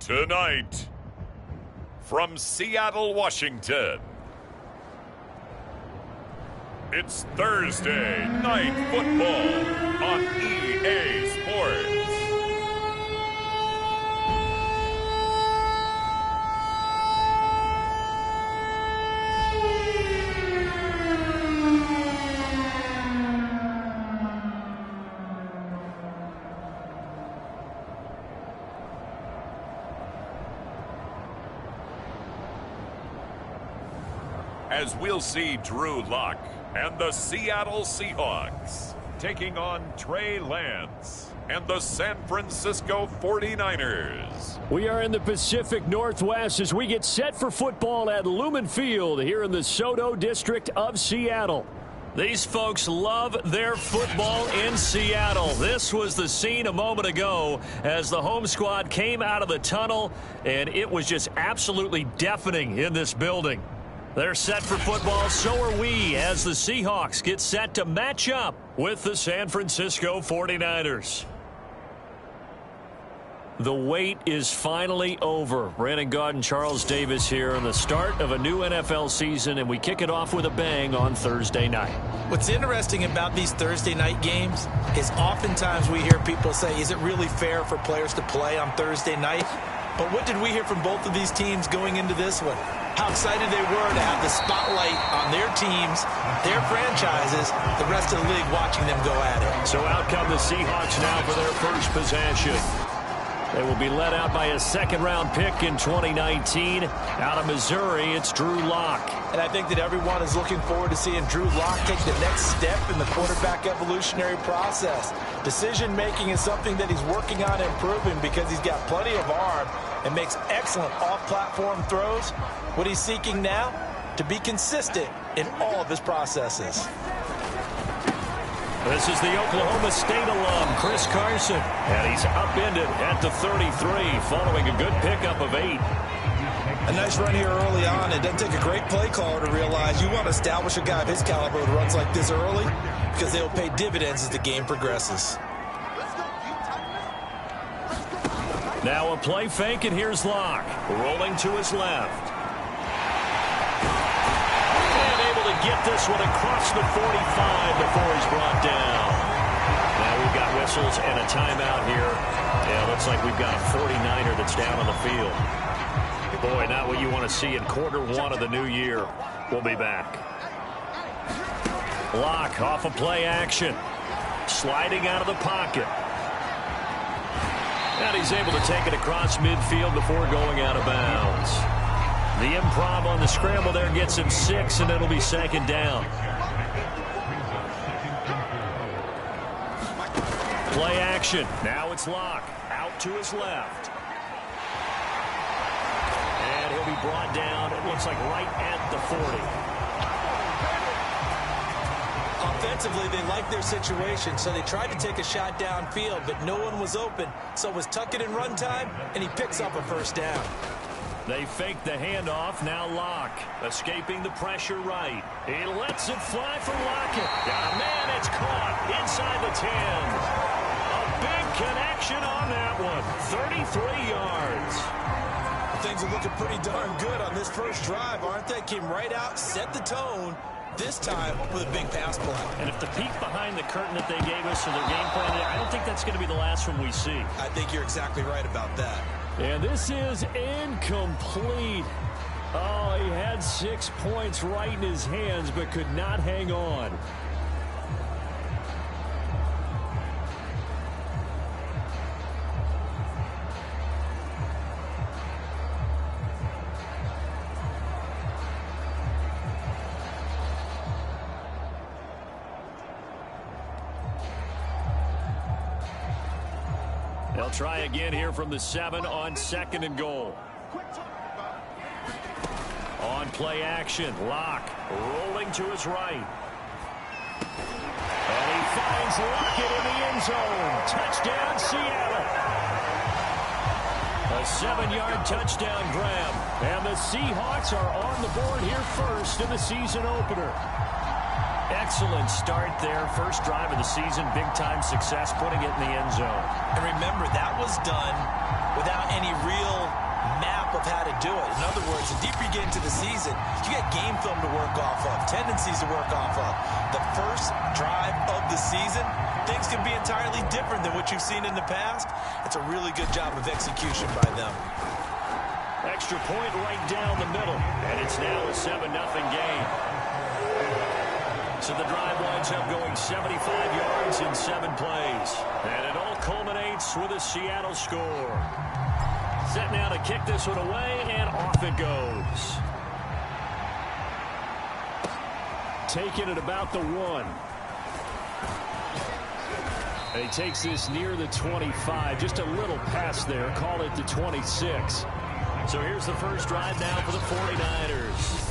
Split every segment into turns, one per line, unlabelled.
Tonight, from Seattle, Washington, it's Thursday Night Football on EA Sports. As we'll see Drew Lock and the Seattle Seahawks taking on Trey Lance and the San Francisco 49ers.
We are in the Pacific Northwest as we get set for football at Lumen Field here in the Soto district of Seattle. These folks love their football in Seattle. This was the scene a moment ago as the home squad came out of the tunnel, and it was just absolutely deafening in this building. They're set for football, so are we, as the Seahawks get set to match up with the San Francisco 49ers. The wait is finally over. Brandon Gaudin, Charles Davis here on the start of a new NFL season, and we kick it off with a bang on Thursday night.
What's interesting about these Thursday night games is oftentimes we hear people say, is it really fair for players to play on Thursday night? But what did we hear from both of these teams going into this one? How excited they were to have the spotlight on their teams, their franchises, the rest of the league watching them go at it.
So out come the Seahawks now for their first possession. They will be led out by a second-round pick in 2019. Out of Missouri, it's Drew Lock.
And I think that everyone is looking forward to seeing Drew Lock take the next step in the quarterback evolutionary process. Decision-making is something that he's working on improving because he's got plenty of arm and makes excellent off-platform throws. What he's seeking now? To be consistent in all of his processes.
This is the Oklahoma State alum, Chris Carson. And he's upended at the 33 following a good pickup of 8.
A nice run here early on. It doesn't take a great play caller to realize you want to establish a guy of his caliber who runs like this early because they'll pay dividends as the game progresses.
Now a play fake, and here's Lock. Rolling to his left. And able to get this one across the 45 before he's brought down. Now we've got whistles and a timeout here. Yeah, looks like we've got a 49er that's down on the field. Boy, not what you want to see in quarter one of the new year. We'll be back. Lock off of play action. Sliding out of the pocket. And he's able to take it across midfield before going out of bounds. The improv on the scramble there gets him 6, and it'll be second down. Play action. Now it's Lock. Out to his left. And he'll be brought down, it looks like right at the 40.
Offensively, they liked their situation, so they tried to take a shot downfield, but no one was open. So it was tuck it in run time, and he picks up a first down.
They fake the handoff. Now Lock escaping the pressure right. He lets it fly for Lockett. Yeah, man, it's caught inside the 10. A big connection on that one. 33 yards.
Things are looking pretty darn good on this first drive, aren't they? Came right out, set the tone, this time with a big pass play.
And if the peek behind the curtain that they gave us for their game plan, I don't think that's going to be the last one we see.
I think you're exactly right about that.
And this is incomplete. Oh, he had 6 points right in his hands, but could not hang on. They'll try again here from the 7 on 2nd and goal. On play action, Lock rolling to his right. And he finds Lockett in the end zone. Touchdown, Seattle. A 7-yard touchdown grab. And the Seahawks are on the board here first in the season opener. Excellent start there. First drive of the season, big-time success, putting it in the end zone.
And remember, that was done without any real map of how to do it. In other words, the deeper you get into the season, you get game film to work off of, tendencies to work off of. The first drive of the season, things can be entirely different than what you've seen in the past. It's a really good job of execution by them.
Extra point right down the middle, and it's now a 7-0 game. So the drive winds up going 75 yards in 7 plays. And it all culminates with a Seattle score. Set now to kick this one away, and off it goes. Taking it about the 1. And he takes this near the 25. Just a little pass there. Call it the 26. So here's the first drive now for the 49ers.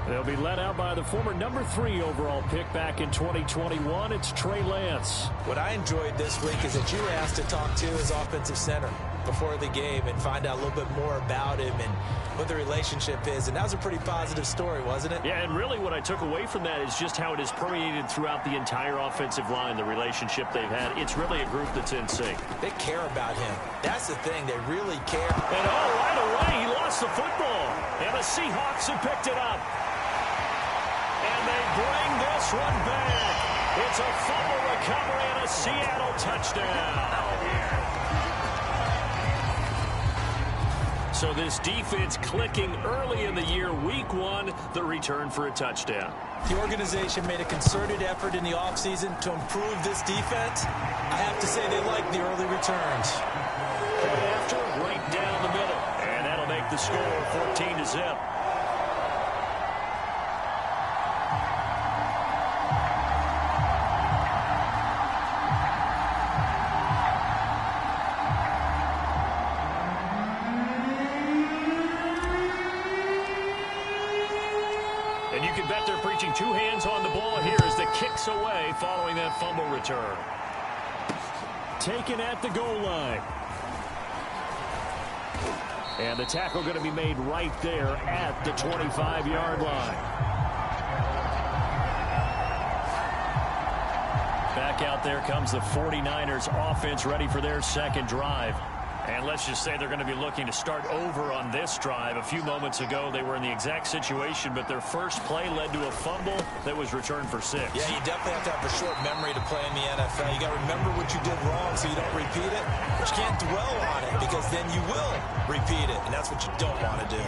They'll be led out by the former number 3 overall pick back in 2021. It's Trey Lance.
What I enjoyed this week is that you were asked to talk to his offensive center before the game and find out a little bit more about him and what the relationship is. And that was a pretty positive story, wasn't it?
Yeah, and really what I took away from that is just how it has permeated throughout the entire offensive line, the relationship they've had. It's really a group that's in sync.
They care about him. That's the thing. They really care.
And right away, he lost the football. And the Seahawks have picked it up. And they bring this one back. It's a fumble recovery and a Seattle touchdown. So this defense clicking early in the year, week 1, the return for a touchdown.
The organization made a concerted effort in the offseason to improve this defense. I have to say they like the early returns.
Point after, right down the middle. And that'll make the score 14-0. And you can bet they're preaching 2 hands on the ball here as the kicks away following that fumble return. Taken at the goal line. And the tackle going to be made right there at the 25-yard line. Back out there comes the 49ers offense ready for their second drive. And let's just say they're going to be looking to start over on this drive. A few moments ago, they were in the exact situation, but their first play led to a fumble that was returned for 6.
Yeah, you definitely have to have a short memory to play in the NFL. You got to remember what you did wrong so you don't repeat it. But you can't dwell on it because then you will repeat it, and that's what you don't want to do.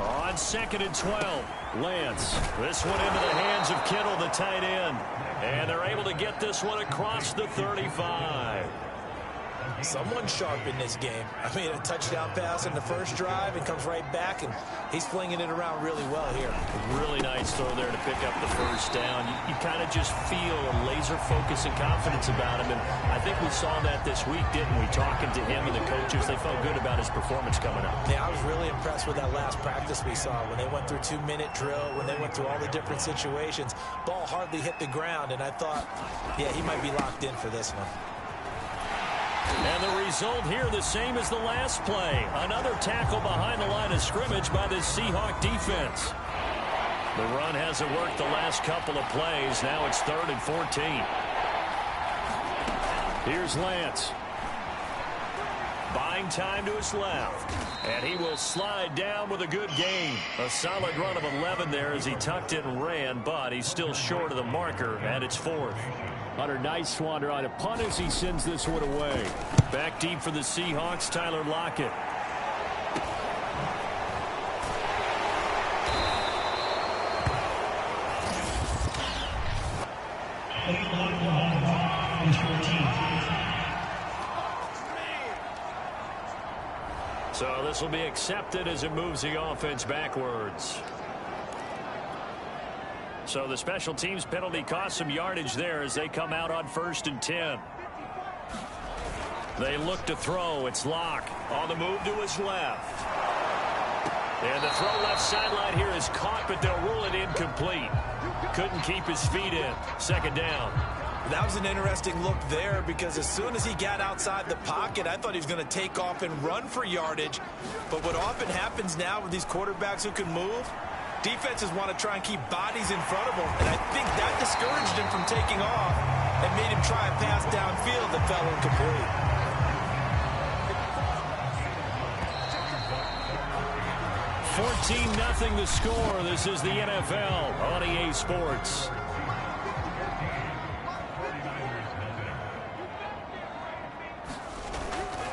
On 2nd and 12, Lance. This one into the hands of Kittle, the tight end. And they're able to get this one across the 35.
Someone sharp in this game. I mean, a touchdown pass in the first drive and comes right back, and he's flinging it around really well here.
Really nice throw there to pick up the first down. You kind of just feel a laser focus and confidence about him, and I think we saw that this week, didn't we? Talking to him and the coaches, they felt good about his performance coming up.
Yeah, I was really impressed with that last practice we saw when they went through 2-minute drill, when they went through all the different situations. Ball hardly hit the ground, and I thought, yeah, he might be locked in for this one.
And the result here the same as the last play. Another tackle behind the line of scrimmage by the Seahawks defense. The run hasn't worked the last couple of plays. Now it's 3rd and 14. Here's Lance. Buying time to his left. And he will slide down with a good gain. A solid run of 11 there as he tucked it and ran, but he's still short of the marker, and it's 4th. Hunter, nice wander on a punt as he sends this one away. Back deep for the Seahawks, Tyler Lockett. So this will be accepted as it moves the offense backwards. So the special teams penalty cost some yardage there as they come out on 1st and 10. They look to throw. It's Locke on the move to his left. And the throw left sideline here is caught, but they'll rule it incomplete. Couldn't keep his feet in. 2nd down.
That was an interesting look there because as soon as he got outside the pocket, I thought he was going to take off and run for yardage. But what often happens now with these quarterbacks who can move, defenses want to try and keep bodies in front of them. And I think that discouraged him from taking off and made him try a pass downfield that fell incomplete.
$14-0 the score. This is the NFL on EA Sports.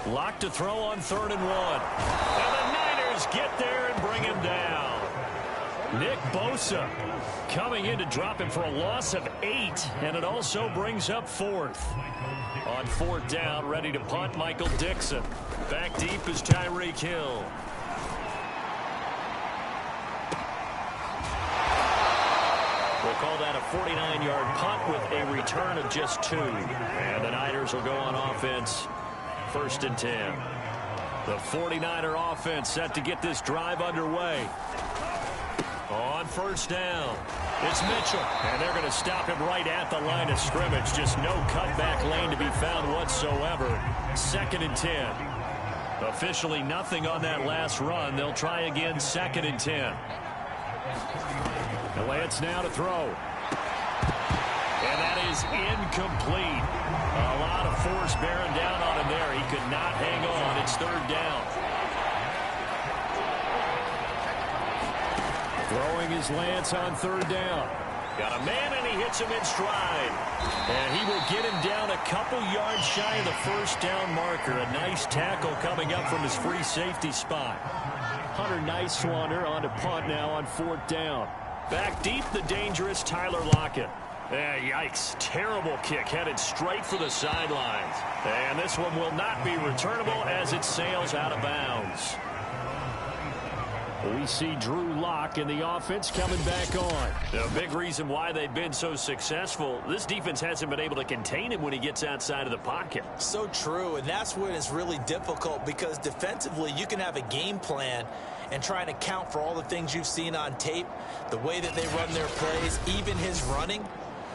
Lock to throw on 3rd and 1. And the Niners get there and bring him down. Nick Bosa coming in to drop him for a loss of 8. And it also brings up 4th. On 4th down, ready to punt, Michael Dixon. Back deep is Tyreek Hill. We'll call that a 49-yard punt with a return of just 2. And the Niners will go on offense. 1st and 10. The 49er offense set to get this drive underway. On 1st down, it's Mitchell. And they're going to stop him right at the line of scrimmage. Just no cutback lane to be found whatsoever. 2nd and 10. Officially nothing on that last run. They'll try again 2nd and 10. The Lance now to throw. And that is incomplete. A lot of force bearing down on him there. He could not hang on. It's 3rd down. Throwing his Lance on 3rd down. Got a man and he hits him in stride. And he will get him down a couple yards shy of the 1st down marker. A nice tackle coming up from his free safety spot. Hunter Nice-Swander on to punt now on 4th down. Back deep, the dangerous Tyler Lockett. Yikes. Terrible kick headed straight for the sidelines. And this one will not be returnable as it sails out of bounds. We see Drew Lock in the offense coming back on. The big reason why they've been so successful, this defense hasn't been able to contain him when he gets outside of the pocket.
So true, and that's when it's really difficult because defensively you can have a game plan and try to account for all the things you've seen on tape, the way that they run their plays, even his running.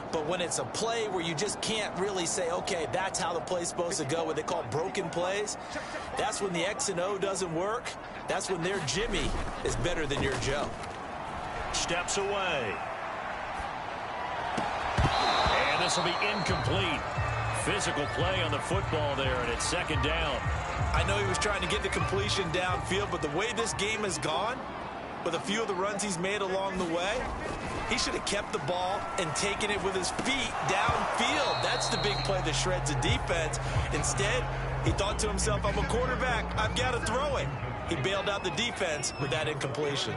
But when it's a play where you just can't really say, okay, that's how the play's supposed to go, what they call broken plays, that's when the X and O doesn't work. That's when their Jimmy is better than your Joe.
Steps away. And this will be incomplete. Physical play on the football there, and it's 2nd down.
I know he was trying to get the completion downfield, but the way this game has gone, with a few of the runs he's made along the way, he should have kept the ball and taken it with his feet downfield. That's the big play that shreds the defense. Instead, he thought to himself, I'm a quarterback. I've got to throw it. He bailed out the defense with that incompletion.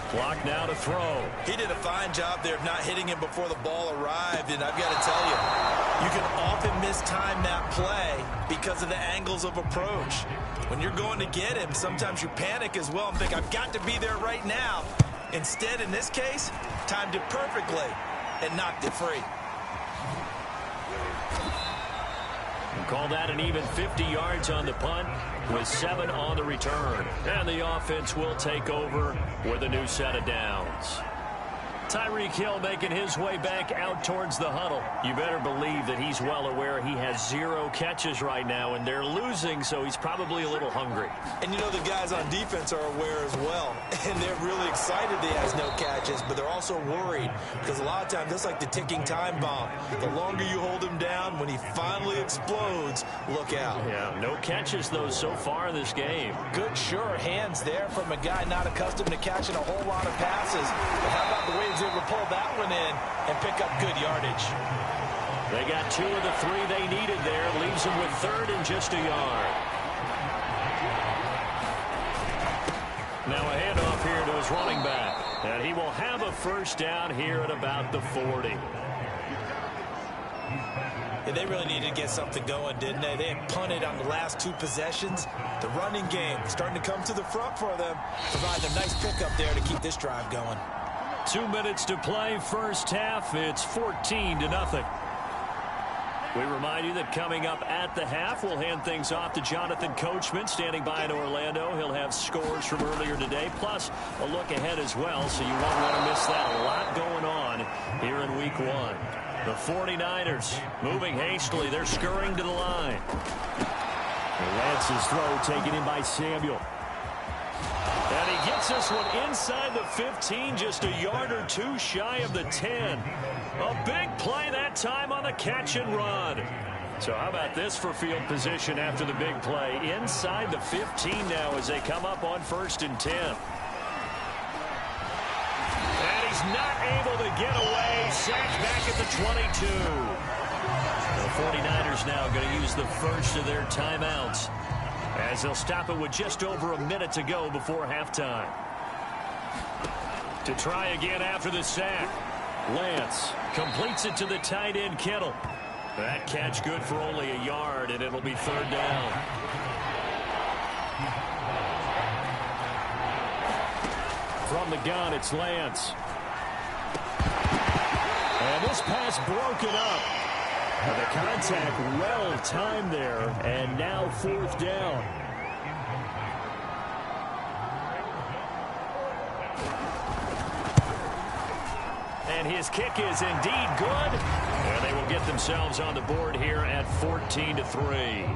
Clock now to throw.
He did a fine job there of not hitting him before the ball arrived, and I've got to tell you, you can often mistime that play because of the angles of approach. When you're going to get him, sometimes you panic as well and think, I've got to be there right now. Instead, in this case, timed it perfectly and knocked it free.
We'll call that an even 50 yards on the punt with 7 on the return. And the offense will take over with a new set of downs. Tyreek Hill making his way back out towards the huddle. You better believe that he's well aware he has 0 catches right now, and they're losing, so he's probably a little hungry.
And you know the guys on defense are aware as well, and they're really excited that he has no catches, but they're also worried because a lot of times that's like the ticking time bomb. The longer you hold him down, when he finally explodes, look out.
Yeah, no catches, though, so far in this game.
Good, sure hands there from a guy not accustomed to catching a whole lot of passes. But how about the way he's able to pull that one in and pick up good yardage?
They got 2 of the 3 they needed there. Leaves them with 3rd and just a yard. Now a handoff here to his running back. And he will have a 1st down here at about the 40.
Yeah, they really needed to get something going, didn't they? They had punted on the last 2 possessions. The running game starting to come to the front for them. Provide a nice pickup there to keep this drive going.
2 minutes to play, 1st half. It's 14-0. We remind you that coming up at the half, we'll hand things off to Jonathan Coachman standing by in Orlando. He'll have scores from earlier today, plus a look ahead as well, so you won't want to miss that. A lot going on here in Week 1. The 49ers moving hastily. They're scurrying to the line. Lance's throw taken in by Samuel. And he gets this one inside the 15, just a yard or two shy of the 10. A big play that time on the catch and run. So how about this for field position after the big play? Inside the 15 now as they come up on 1st and 10. And he's not able to get away. Sacked back at the 22. The 49ers now going to use the first of their timeouts, as they'll stop it with just over a minute to go before halftime. To try again after the sack. Lance completes it to the tight end, Kittle. That catch good for only a yard, and it'll be 3rd down. From the gun, it's Lance. And this pass broken up. The contact well timed there, and now 4th down. And his kick is indeed good, and they will get themselves on the board here at 14-3.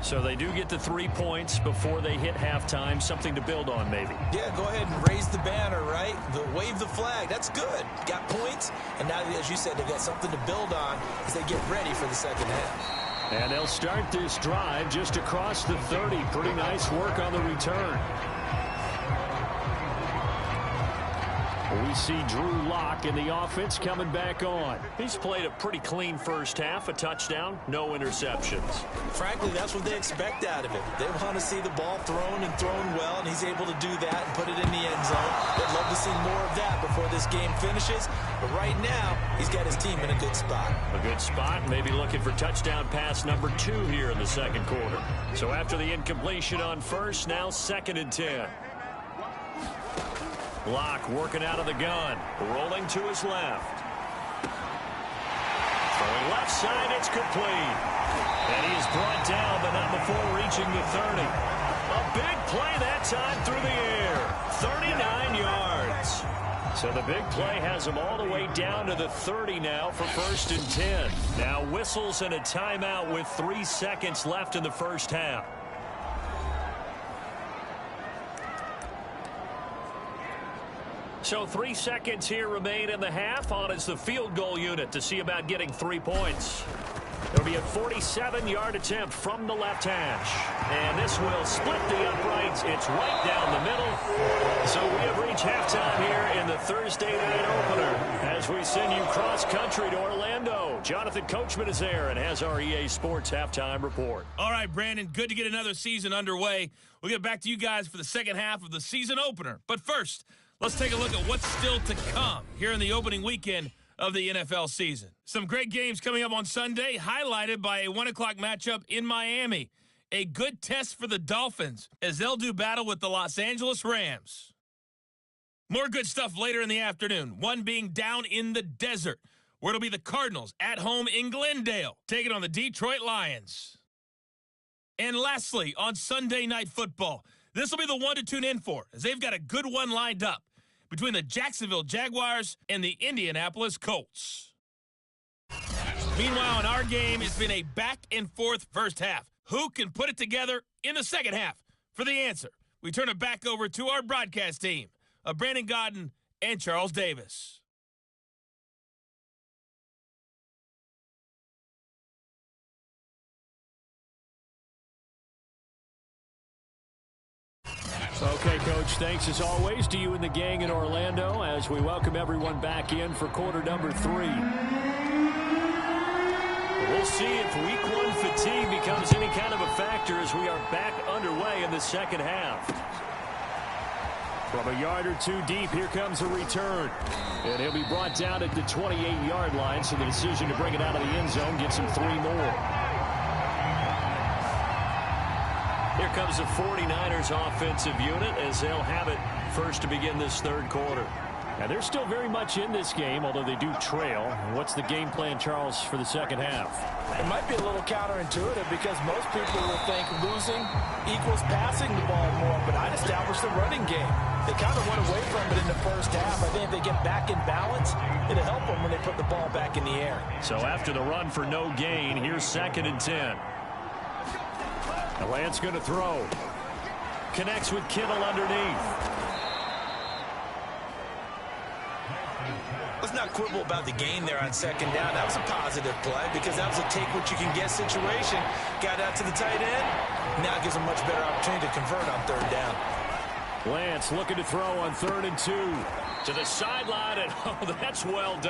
So they do get the 3 points before they hit halftime. Something to build on, maybe.
Yeah, go ahead and raise the banner, right? Wave the flag. That's good. Got points, and now, as you said, they've got something to build on as they get ready for the second half.
And they'll start this drive just across the 30. Pretty nice work on the return. We see Drew Lock in the offense coming back on. He's played a pretty clean first half, a touchdown, no interceptions.
Frankly, that's what they expect out of him. They want to see the ball thrown and thrown well, and he's able to do that and put it in the end zone. They'd love to see more of that before this game finishes. But right now, he's got his team in a good spot.
A good spot, maybe looking for touchdown pass number 2 here in the second quarter. So after the incompletion on first, now 2nd and 10. Lock working out of the gun, rolling to his left. Throwing left side, it's complete. And he is brought down, but not before reaching the 30. A big play that time through the air. 39 yards. So the big play has him all the way down to the 30 now for 1st and 10. Now whistles and a timeout with 3 seconds left in the first half. So 3 seconds here remain in the half. On is the field goal unit to see about getting 3 points. It'll be a 47-yard attempt from the left hash. And this will split the uprights. It's right down the middle. So we have reached halftime here in the Thursday night opener as we send you cross-country to Orlando. Jonathan Coachman is there and has our EA Sports halftime report.
All right, Brandon, good to get another season underway. We'll get back to you guys for the second half of the season opener. But first, let's take a look at what's still to come here in the opening weekend of the NFL season. Some great games coming up on Sunday, highlighted by a 1 o'clock matchup in Miami. A good test for the Dolphins as they'll do battle with the Los Angeles Rams. More good stuff later in the afternoon, one being down in the desert, where it'll be the Cardinals at home in Glendale, taking on the Detroit Lions. And lastly, on Sunday Night Football, this will be the one to tune in for, as they've got a good one lined up between the Jacksonville Jaguars and the Indianapolis Colts. Meanwhile, in our game, it's been a back-and-forth first half. Who can put it together in the second half? For the answer, we turn it back over to our broadcast team of Brandon Godden and Charles Davis.
Okay, Coach, thanks as always to you and the gang in Orlando as we welcome everyone back in for quarter number 3. We'll see if week 1 fatigue becomes any kind of a factor as we are back underway in the second half. From a yard or 2 deep, here comes a return. And he'll be brought down at the 28-yard line, so the decision to bring it out of the end zone gets him 3 more. Here comes the 49ers offensive unit as they'll have it first to begin this third quarter. And they're still very much in this game, although they do trail. What's the game plan, Charles, for the second half?
It might be a little counterintuitive because most people will think losing equals passing the ball more, but I'd establish the running game. They kind of went away from it in the first half. I think if they get back in balance, it'll help them when they put the ball back in the air.
So after the run for no gain, here's 2nd and 10. Lance going to throw. Connects with Kittle underneath.
Let's not quibble about the gain there on 2nd down. That was a positive play because that was a take-what-you-can-get situation. Got out to the tight end. Now it gives them a much better opportunity to convert on 3rd down.
Lance looking to throw on 3rd and 2. To the sideline, and oh, that's well done.